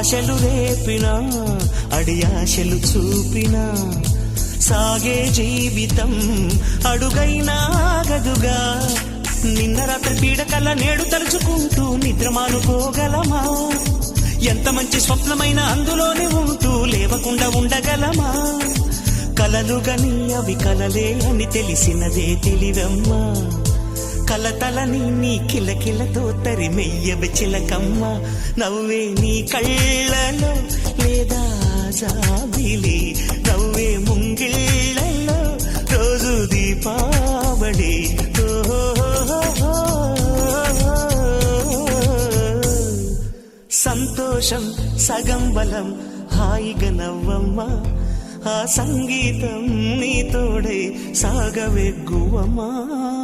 ఆశలు రేపినా అడియాశలు చూపినా సాగే జీవితం అడుగైనా ఆగదుగా. నిన్న రాత్రి పీడకల నేడు తలుచుకుంటూ నిద్రమానుకోగలమా? ఎంత మంచి స్వప్నమైన అందులోనే ఉంటూ లేవకుండా ఉండగలమా? కలలుగని అవి కలలే అని తెలిసినదే తెలివమ్మా. కలతలని నీ కిలకిలతో తరిమెయ్యవి చిలకమ్మ. నవ్వే నీ కళ్ళలో లేదా జాబిలి, నవ్వే ముంగిళ్ళలో రోజు దీపావళి. సంతోషం సగం బలం, హాయిగా నవ్వమ్మా. ఆ సంగీతం నీ తోడై సాగవెగ్గువమ్మా.